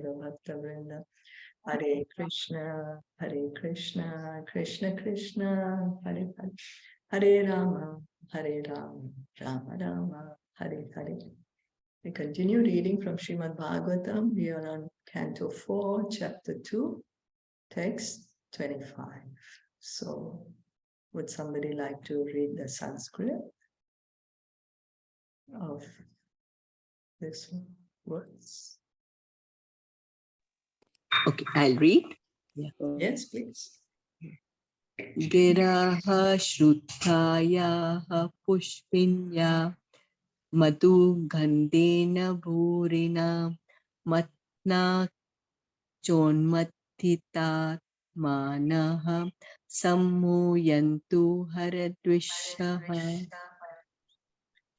Bhakta Vrinda. Hare Krishna, Krishna Krishna, Hare Hare, Hare Rama, Rama Rama, Hare Hare. We continue reading from Srimad Bhagavatam. We are on Canto 4, Chapter 2, Text 25. So, would somebody like to read the Sanskrit of this words? Okay, I'll read. Yeah. Yes, please. Giraha Shruthaya Pushpinya Madhu Gandena Bhurina Matna Chonmatita Manaha Sammuyantu Haradvishaha.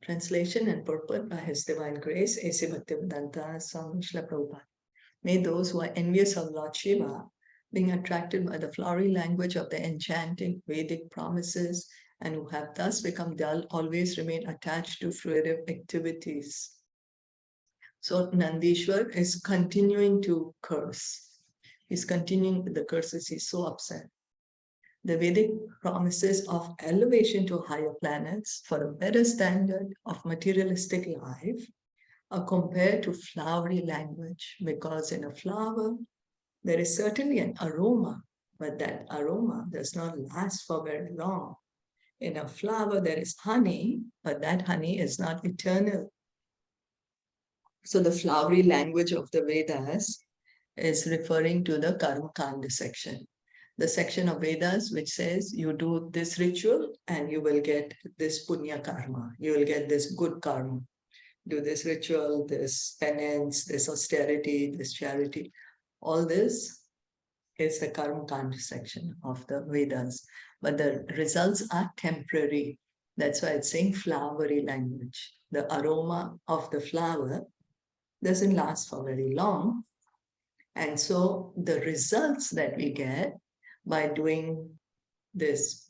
Translation and purport by His Divine Grace, A.C. Bhaktivedanta Swami Srila Prabhupada. May those who are envious of Lord Shiva, being attracted by the flowery language of the enchanting Vedic promises, and who have thus become dull, always remain attached to fruitive activities. So Nandishwar is continuing to curse. He's continuing with the curses. He's so upset. The Vedic promises of elevation to higher planets for a better standard of materialistic life are compared to flowery language, because in a flower, there is certainly an aroma, but that aroma does not last for very long. In a flower, there is honey, but that honey is not eternal. So the flowery language of the Vedas is referring to the Karma Kanda section. The section of Vedas which says you do this ritual and you will get this punya karma, you will get this good karma. Do this ritual, this penance, this austerity, this charity. All this is the Karma Kanda section of the Vedas. But the results are temporary. That's why it's saying flowery language. The aroma of the flower doesn't last for very long. And so the results that we get by doing this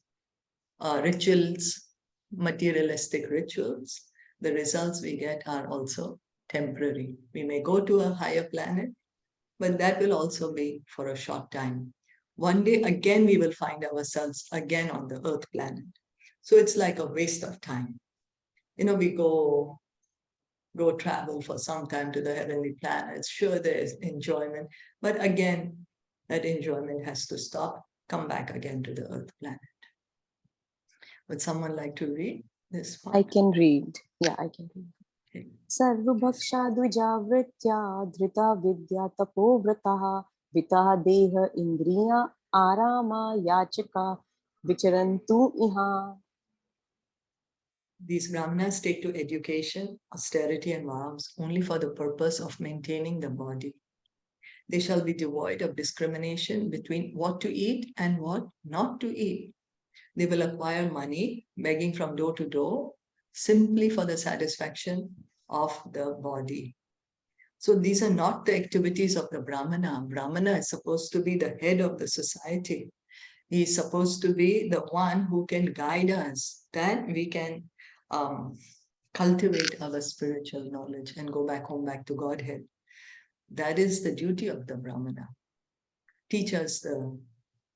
rituals, materialistic rituals, the results we get are also temporary. We may go to a higher planet, but that will also be for a short time. One day again, we will find ourselves again on the earth planet. So it's like a waste of time. We go travel for some time to the heavenly planets. Sure, there is enjoyment, but again, that enjoyment has to stop, come back again to the earth planet. Would someone like to read this part? I can read. Yeah, I can read. Okay. Sarvabhaksha dvijavritya dhrita vidya tapovrataha vitaha deha indriya arama yachaka vicharantu iha. These brahmanas take to education, austerity, and vows only for the purpose of maintaining the body. They shall be devoid of discrimination between what to eat and what not to eat. They will acquire money, begging from door to door, simply for the satisfaction of the body. So these are not the activities of the Brahmana. Brahmana is supposed to be the head of the society. He is supposed to be the one who can guide us, that we can cultivate our spiritual knowledge and go back home, back to Godhead. That is the duty of the Brahmana. Teach us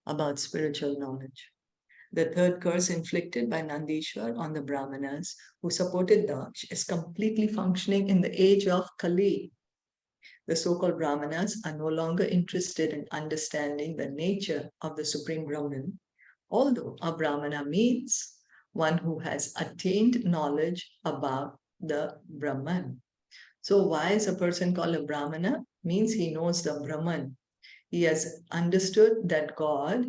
about spiritual knowledge. The third curse inflicted by Nandishwar on the Brahmanas who supported Daksh is completely functioning in the age of Kali. The so-called Brahmanas are no longer interested in understanding the nature of the Supreme Brahman, although a Brahmana means one who has attained knowledge about the Brahman. So why is a person called a Brahmana? Means he knows the Brahman. He has understood that God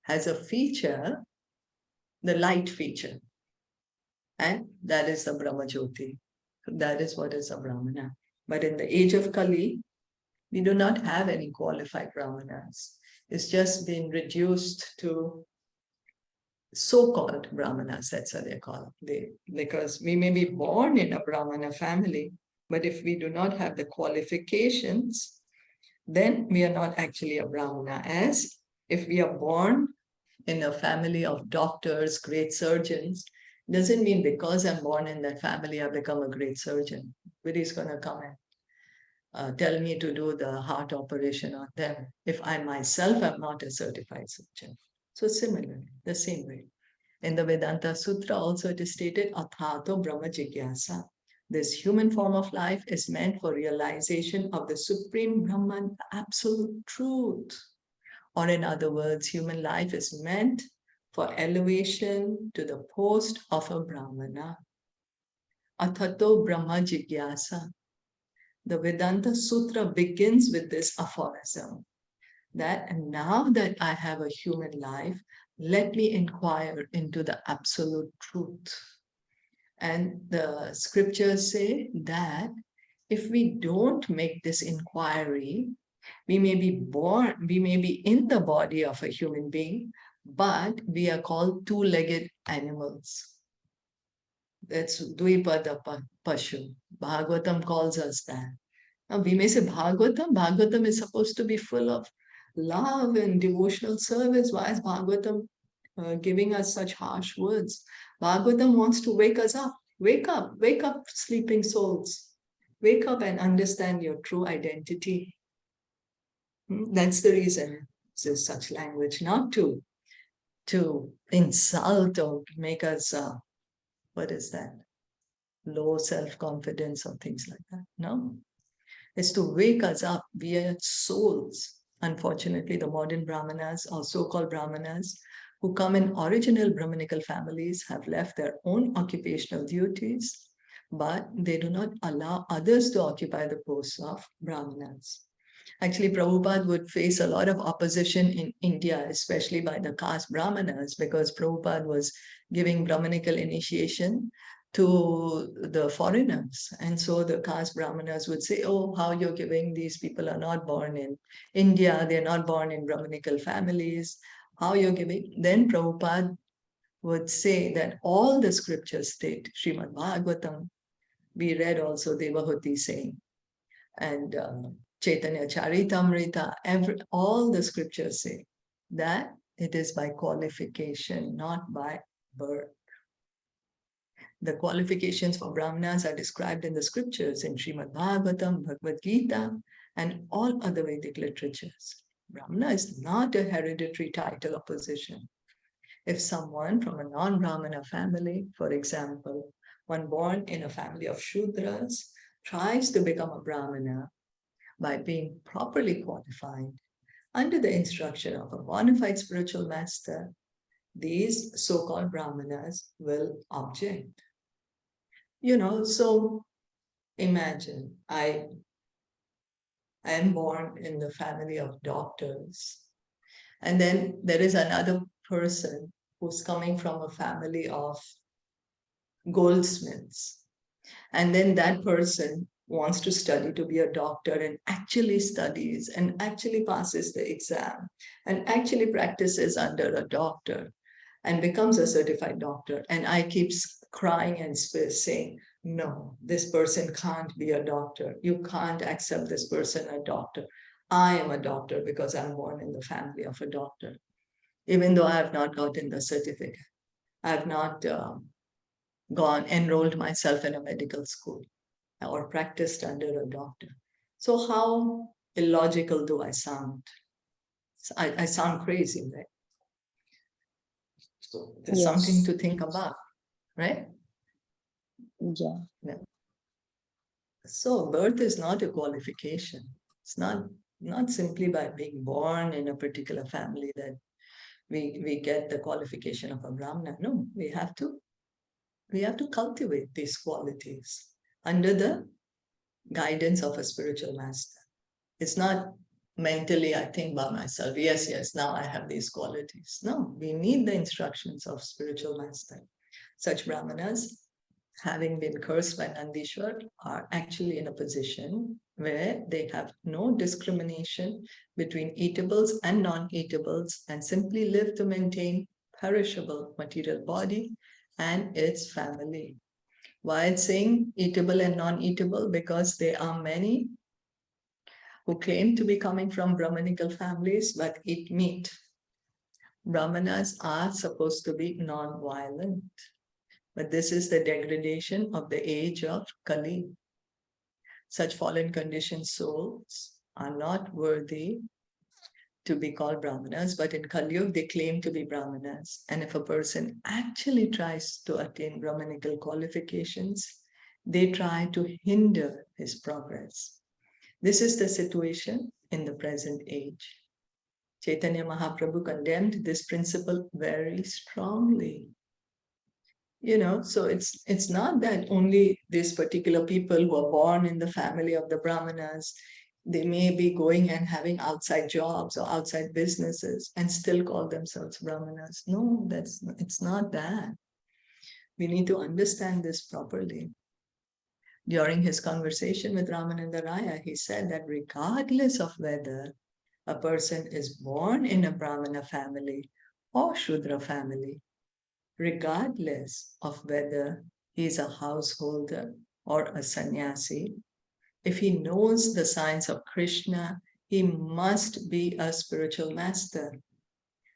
has a feature, the light feature, and that is the Brahma Jyoti. That is what is a Brahmana. But in the age of Kali, we do not have any qualified Brahmanas. It's just been reduced to so-called Brahmanas, that's how they call it. Because we may be born in a Brahmana family, but if we do not have the qualifications, then we are not actually a Brahmana. As if we are born in a family of doctors, great surgeons, doesn't mean because I'm born in that family, I become a great surgeon. Nobody's going to come and tell me to do the heart operation on them if I myself am not a certified surgeon. So similarly, the same way. In the Vedanta Sutra also it is stated, Athato Brahma Jigyasa. This human form of life is meant for realization of the Supreme Brahman, the absolute truth. Or in other words, human life is meant for elevation to the post of a Brahmana. Athato Brahma Jigyasa. The Vedanta Sutra begins with this aphorism that now that I have a human life, let me inquire into the absolute truth. And the scriptures say that if we don't make this inquiry, we may be born, we may be in the body of a human being, but we are called two-legged animals. That's Dvipada Pashu. Bhagavatam calls us that. Now we may say Bhagavatam is supposed to be full of love and devotional service. Why is Bhagavatam giving us such harsh words? Bhagavatam wants to wake us up. Wake up, sleeping souls. Wake up and understand your true identity. That's the reason there's such language, not to insult or make us, what is that? Low self-confidence or things like that. No, it's to wake us up. We are souls. Unfortunately, the modern Brahmanas or so-called Brahmanas who come in original Brahminical families have left their own occupational duties, but they do not allow others to occupy the posts of Brahmanas. Actually, Prabhupada would face a lot of opposition in India, especially by the caste Brahmanas, because Prabhupada was giving Brahminical initiation to the foreigners. And so the caste Brahmanas would say, oh, how you're giving, these people are not born in India, they're not born in Brahminical families, how you're giving. Then Prabhupada would say that all the scriptures state, Srimad Bhagavatam, we read also Devahuti saying, and Caitaniya Caritamta, all the scriptures say that it is by qualification, not by birth. The qualifications for Brahmanas are described in the scriptures in Srimad Bhagavatam, Bhagavad Gita, and all other Vedic literatures. Brahmana is not a hereditary title or position. If someone from a non-Brahmana family, for example, one born in a family of Shudras, tries to become a Brahmana by being properly qualified under the instruction of a bona fide spiritual master, these so-called Brahmanas will object. So imagine I am born in the family of doctors, and then there is another person who's coming from a family of goldsmiths. And then that person wants to study to be a doctor and actually studies and actually passes the exam and actually practices under a doctor and becomes a certified doctor. And I keep crying and saying, no, this person can't be a doctor. You can't accept this person a doctor. I am a doctor because I'm born in the family of a doctor. Even though I have not gotten the certificate, I have not enrolled myself in a medical school or practiced under a doctor. So how illogical do I sound? I sound crazy, right? So there's something to think about, right? Yeah. So birth is not a qualification. It's not simply by being born in a particular family that we get the qualification of a Brahmana. No, we have to cultivate these qualities under the guidance of a spiritual master. It's not mentally, I think by myself, yes, now I have these qualities. No, we need the instructions of spiritual master. Such Brahmanas, having been cursed by Nandishwar, are actually in a position where they have no discrimination between eatables and non-eatables and simply live to maintain perishable material body and its family. Why it's saying eatable and non-eatable? Because there are many who claim to be coming from Brahminical families but eat meat. Brahmanas are supposed to be non-violent. But this is the degradation of the age of Kali. such fallen conditioned souls are not worthy to be called Brahmanas, but in Kali Yuga they claim to be Brahmanas. And if a person actually tries to attain Brahmanical qualifications, they try to hinder his progress. This is the situation in the present age. Chaitanya Mahaprabhu condemned this principle very strongly. So it's not that only these particular people who are born in the family of the Brahmanas, they may be going and having outside jobs or outside businesses and still call themselves Brahmanas. No, it's not that. We need to understand this properly. During his conversation with Ramananda Raya, he said that regardless of whether a person is born in a Brahmana family or Shudra family, regardless of whether he is a householder or a sannyasi, if he knows the signs of Krishna, he must be a spiritual master.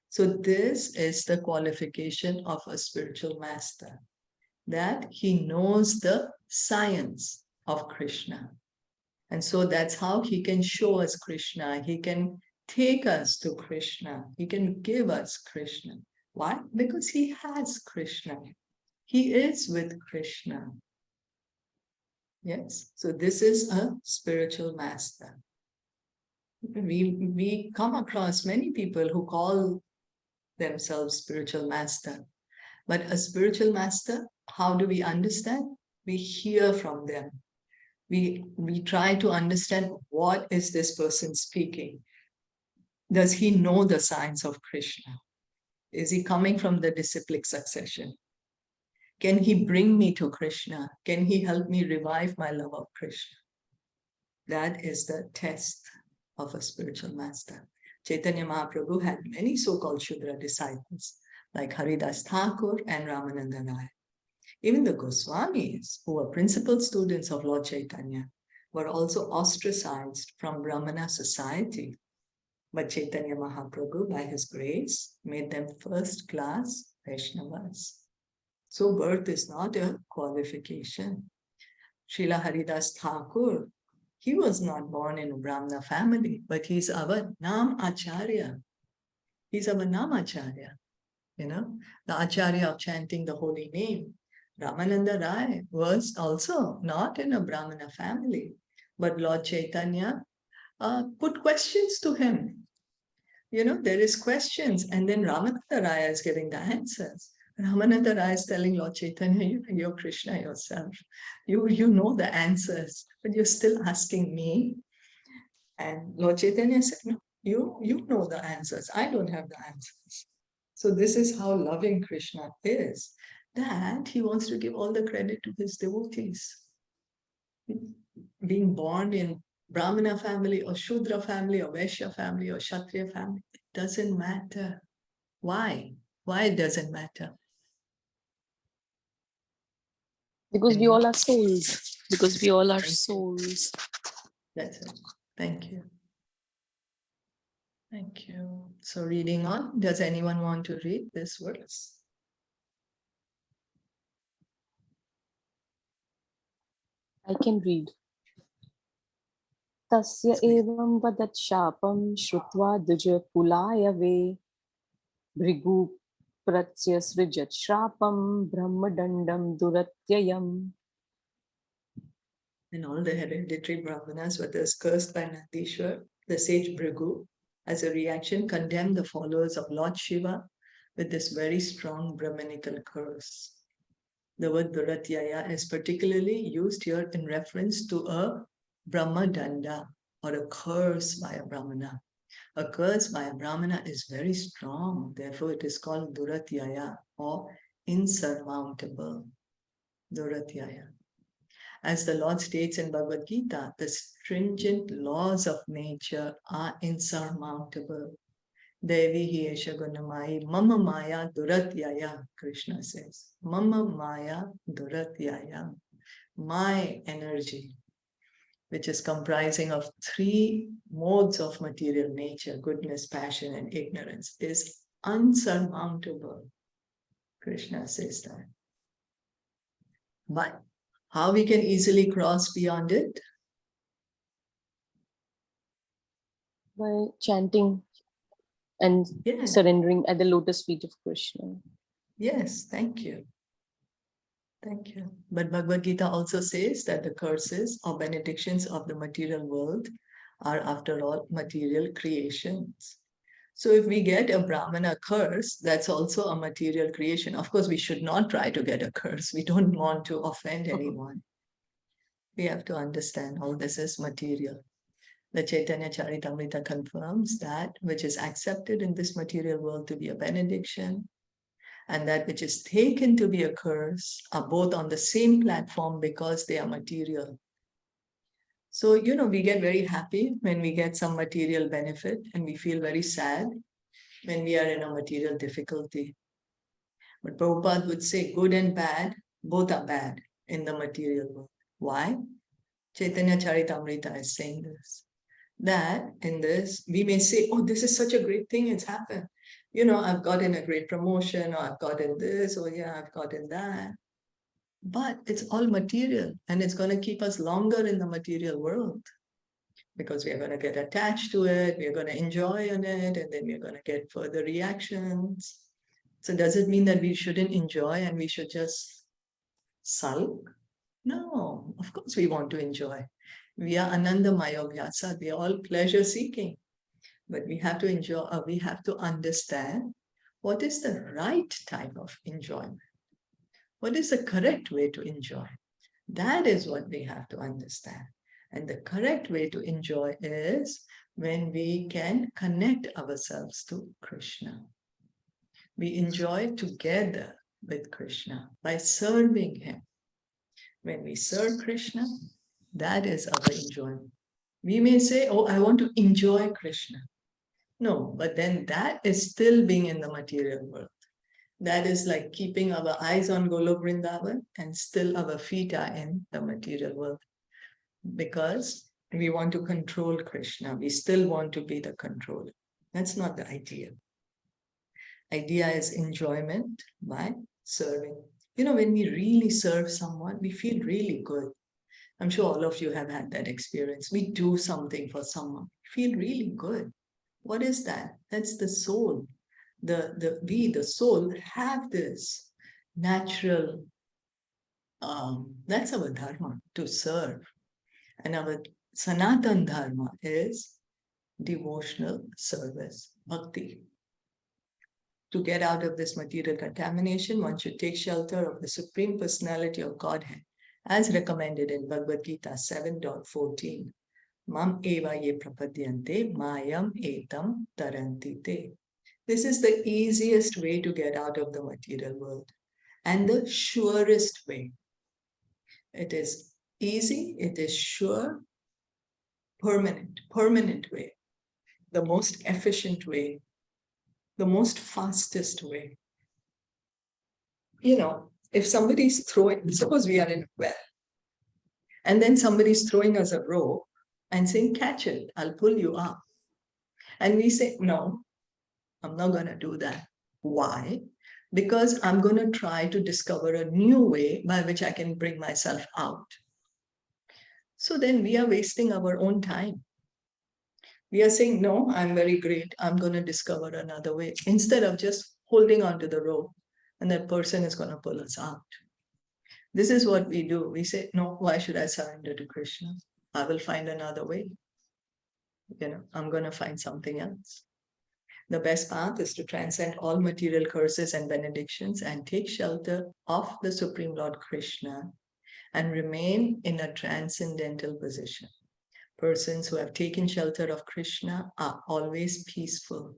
So this is the qualification of a spiritual master, that he knows the science of Krishna. And so that's how he can show us Krishna. He can take us to Krishna. He can give us Krishna. Why? Because he has Krishna. He is with Krishna. Yes, so this is a spiritual master. We come across many people who call themselves spiritual master. But a spiritual master, how do we understand? We hear from them. We try to understand, what is this person speaking? Does he know the science of Krishna? Is he coming from the disciplic succession? Can he bring me to Krishna? Can he help me revive my love of Krishna? That is the test of a spiritual master. Chaitanya Mahaprabhu had many so-called Shudra disciples, like Haridas Thakur and Ramananda Raya. Even the Goswamis, who were principal students of Lord Chaitanya, were also ostracized from Brahmana society. But Chaitanya Mahaprabhu, by his grace, made them first-class Vaishnavas. So birth is not a qualification. Srila Haridas Thakur, he was not born in a Brahmana family, but he's our Nam Acharya. He's our Nam Acharya, the Acharya of chanting the holy name. Ramananda Rai was also not in a Brahmana family, but Lord Chaitanya put questions to him. There is questions, and then Ramananda Rai is giving the answers. Ramananda Rai is telling Lord Chaitanya, you're Krishna yourself. You know the answers, but you're still asking me. And Lord Chaitanya said, no, you know the answers. I don't have the answers. So this is how loving Krishna is, that he wants to give all the credit to his devotees. Being born in Brahmana family or Shudra family or Vaishya family or Kshatriya family, it doesn't matter. Why? Why it doesn't matter? Because we all are souls. Because we all are Thank you. souls. That's it. Thank you. Thank you. So reading on, does anyone want to read this verse? I can read. Tasya evam vadat shapam shrutva duja kulayave bhrigu pratsya srijat shrapam brahmadandam duratyayam. And all the hereditary Brahmanas were thus cursed by Nandishwar, the sage Bhrigu, as a reaction condemned the followers of Lord Shiva with this very strong Brahmanical curse. The word Duratyaya is particularly used here in reference to a Brahmadanda, or a curse by a Brahmana. A curse by a Brahmana is very strong, therefore it is called Duratyaya, or insurmountable. Duratyaya. As the Lord states in Bhagavad Gita, the stringent laws of nature are insurmountable. Devi hi esha gunamai mama maya duratyaya, Krishna says. Mama maya duratyaya. My energy, which is comprising of three modes of material nature, goodness, passion, and ignorance, is unsurmountable. Krishna says that. But how we can easily cross beyond it? By chanting and Yes. surrendering at the lotus feet of Krishna. Yes, thank you. Thank you. But Bhagavad Gita also says that the curses or benedictions of the material world are, after all, material creations. So if we get a Brahmana curse, that's also a material creation. Of course, we should not try to get a curse. We don't want to offend anyone. We have to understand all this is material. The Caitaniya Caritamta confirms that which is accepted in this material world to be a benediction and that which is taken to be a curse are both on the same platform because they are material. So, we get very happy when we get some material benefit and we feel very sad when we are in a material difficulty. But Prabhupada would say good and bad, both are bad in the material world. Why? Caitanya Charitamrita is saying this. That in this, we may say, oh, this is such a great thing, it's happened. I've gotten a great promotion, or I've gotten this, or yeah, I've gotten that. But it's all material, and it's going to keep us longer in the material world because we are going to get attached to it, we're going to enjoy on it, and then we're going to get further reactions. So does it mean that we shouldn't enjoy and we should just sulk? No, of course we want to enjoy. We are Ananda Mayobhyasa, we are all pleasure seeking. But we have to enjoy, we have to understand what is the right type of enjoyment. What is the correct way to enjoy? That is what we have to understand. And the correct way to enjoy is when we can connect ourselves to Krishna. We enjoy together with Krishna by serving him. When we serve Krishna, that is our enjoyment. We may say, oh, I want to enjoy Krishna. No, but then that is still being in the material world. That is like keeping our eyes on Golok Vrindavan and still our feet are in the material world. Because we want to control Krishna. We still want to be the controller. That's not the idea. Idea is enjoyment by serving. When we really serve someone, we feel really good. I'm sure all of you have had that experience. We do something for someone, feel really good. What is that? That's the soul. The soul, have this natural, that's our dharma, to serve. And our Sanatan dharma is devotional service, bhakti. To get out of this material contamination, one should take shelter of the Supreme Personality of Godhead, as recommended in Bhagavad Gita 7.14. Mam eva ye prapadyante mayam etam taranti te. This is the easiest way to get out of the material world and the surest way. It is easy, it is sure, permanent way, the most efficient way, the most fastest way. If somebody's throwing, suppose we are in a well, and then somebody's throwing us a rope and saying, catch it, I'll pull you up. And we say, no, I'm not going to do that. Why? Because I'm going to try to discover a new way by which I can bring myself out. So then we are wasting our own time. We are saying, no, I'm very great. I'm going to discover another way instead of just holding onto the rope and that person is going to pull us out. This is what we do. We say, no, why should I surrender to Krishna? I will find another way. I'm going to find something else. The best path is to transcend all material curses and benedictions and take shelter of the Supreme Lord Krishna and remain in a transcendental position. Persons who have taken shelter of Krishna are always peaceful.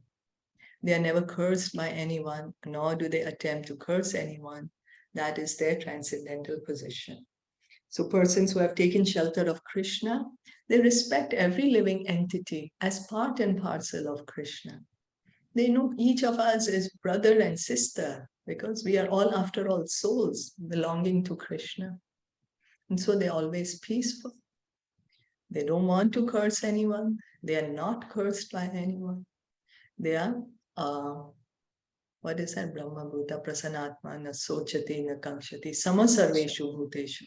They are never cursed by anyone, nor do they attempt to curse anyone. That is their transcendental position. So persons who have taken shelter of Krishna, they respect every living entity as part and parcel of Krishna. They know each of us is brother and sister because we are all, after all, souls belonging to Krishna. And so they're always peaceful. They don't want to curse anyone. They are not cursed by anyone. They are, what is that? Brahma Bhuta Prasanatma na Sochati na Kamshati Samasarveshu Bhuteshu.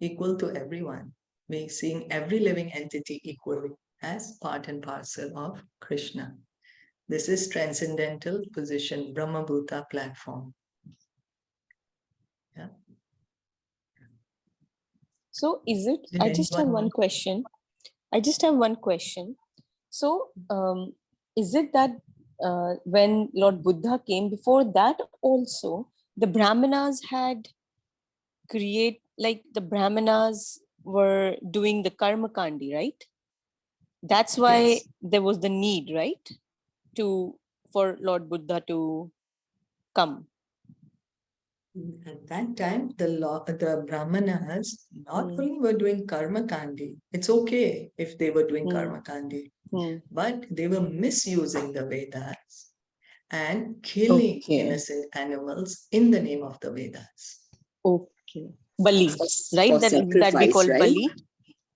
Equal to everyone. We're seeing every living entity equally as part and parcel of Krishna. This is transcendental position, Brahmabhuta platform. Yeah. So is it, Did I just have anyone one question. So is it that when Lord Buddha came, before that also, the Brahmanas had the Brahmanas were doing the karma kandi, right? That's why Yes. there was the need, right? For Lord Buddha to come. At that time, the Brahmanas not only were doing karma kandi, it's okay if they were doing karma kandi, but they were misusing the Vedas and killing innocent animals in the name of the Vedas. Okay. Bali, right? For That we call sacrifice, right? Bali.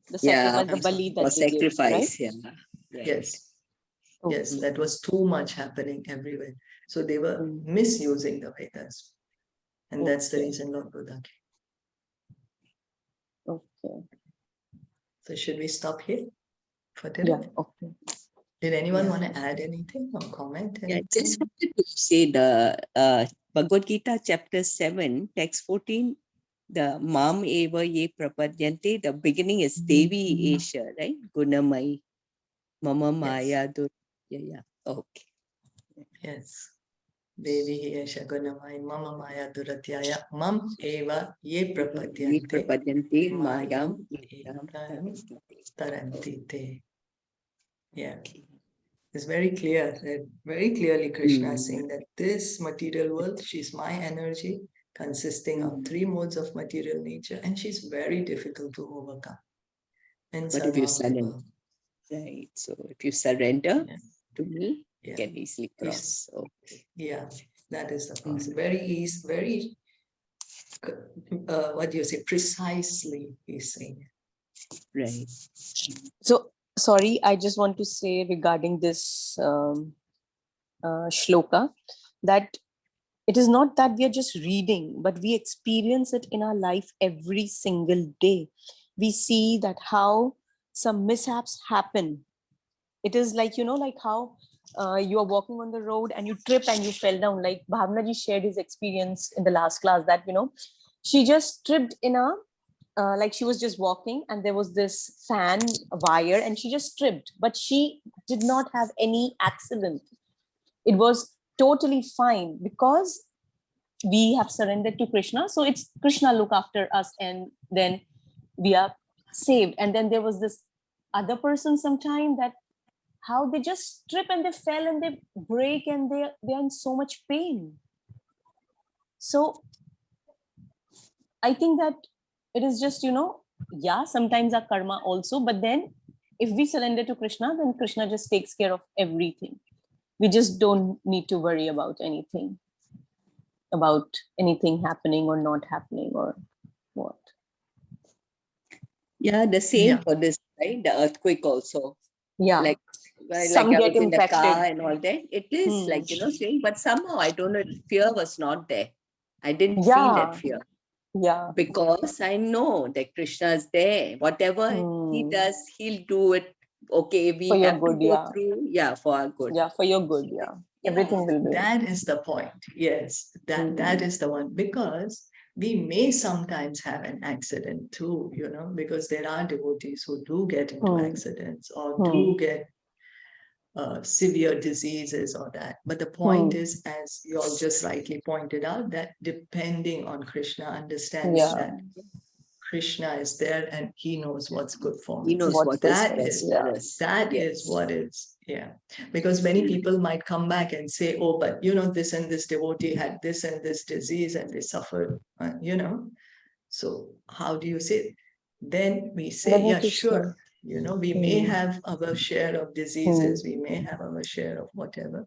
The sacrifice, the I'm Bali sorry. that For they give, sacrifice, right? yeah. Right. Yes. Yes, Okay. that was too much happening everywhere. So they were misusing the Vedas. And that's the Okay. reason Lord Buddha came. Okay. So should we stop here for today? Yeah. Okay. Did anyone want to add anything or comment? Yeah, Anything? just wanted to say the Bhagavad Gita chapter 7, text 14, the Mam Eva Ye Prapadyante, the beginning is Devi Esha, right? Gunamai, Mama Maya Dur. Yeah. Okay. Yes. Devi Esha Gunamai Mama Maya Duratyaya Mam Eva Ye Prapadyante Prapadyante Mayam Mayam Tarantite. Yeah. It's very clear that very clearly Krishna is saying that this material world, she's my energy consisting of three modes of material nature, and she's very difficult to overcome. But if you surrender, right? So if you surrender to me, you can easily cross. So yeah, that is the process. Very easy, very what do you say? Precisely, he's saying. right. So sorry, I just want to say regarding this shloka that it is not that we are just reading, but we experience it in our life every single day. We see that how some mishaps happen. It is like, like how you are walking on the road and you trip and you fell down. Like Bhavna ji shared his experience in the last class that, she just tripped in like she was just walking and there was this fan wire and she just tripped, but she did not have any accident. It was totally fine because we have surrendered to Krishna. So it's Krishna look after us and then we are saved. And then there was this other person sometime that how they just trip and they fell and they break and they're in so much pain. So I think that it is just, sometimes our karma also, but then if we surrender to Krishna, then Krishna just takes care of everything. We just don't need to worry about anything happening or not happening or what. Yeah, the same for this, right? The earthquake also. Yeah. Like Some I get was in the impacted. car and all that. It is like, same, but somehow I don't know, fear was not there. I didn't feel that fear. Yeah. Because I know that Krishna is there. Whatever he does, he'll do it. Okay, we for your have good, to go through. Yeah, for our good. Yeah, for your good. Yeah. Everything will be. That is the point. Yes, that is the one. Because we may sometimes have an accident too, because there are devotees who do get into accidents or do get severe diseases or that. But the point is, as you all just rightly pointed out, that depending on Krishna, understanding that Krishna is there and he knows what's good for me. He knows what is best for us. That is what is, because many people might come back and say, oh, but this and this devotee had this and this disease and they suffered, So how do you say? Then we say, yeah, sure. We may have our share of diseases, we may have our share of whatever.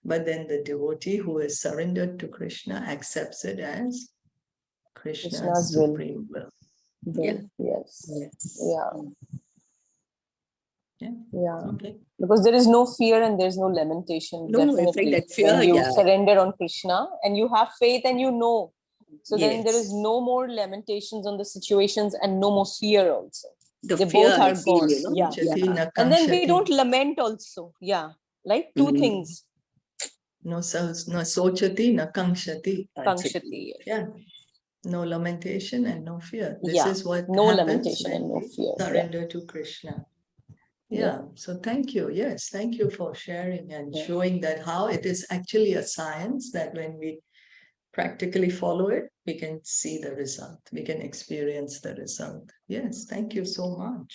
But then the devotee who is surrendered to Krishna accepts it as Krishna's supreme will. Yes. Yeah. Okay. Because there is no fear and there's no lamentation. No, definitely. it's like that fear, when you surrender on Krishna and you have faith and so then there is no more lamentations on the situations and no more fear also. the They fear both I are feel, gone. you know. Yeah. Chati na And then we kamshati. don't lament also. Yeah. Like two Mm. things. No sochati na kamshati. Kankshati. Yeah. No lamentation and no fear. This Yeah. is what No happens lamentation when and no we fear. Yeah. surrender to Krishna. Yeah. Yeah. So thank you. Yes. Thank you for sharing and Yeah. showing that how it is actually a science that when we practically follow it, we can see the result. We can experience the result. Yes. Thank you so much.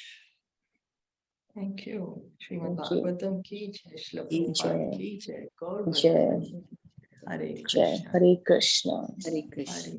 Thank you. Srimad Thank you. Bhagavatam ki jai, Shilpa Jai. Prabhupada ki jai, Gaur Jai. Bhajan. Hare Jai. Krishna. Hare Krishna. Hare Krishna. Hare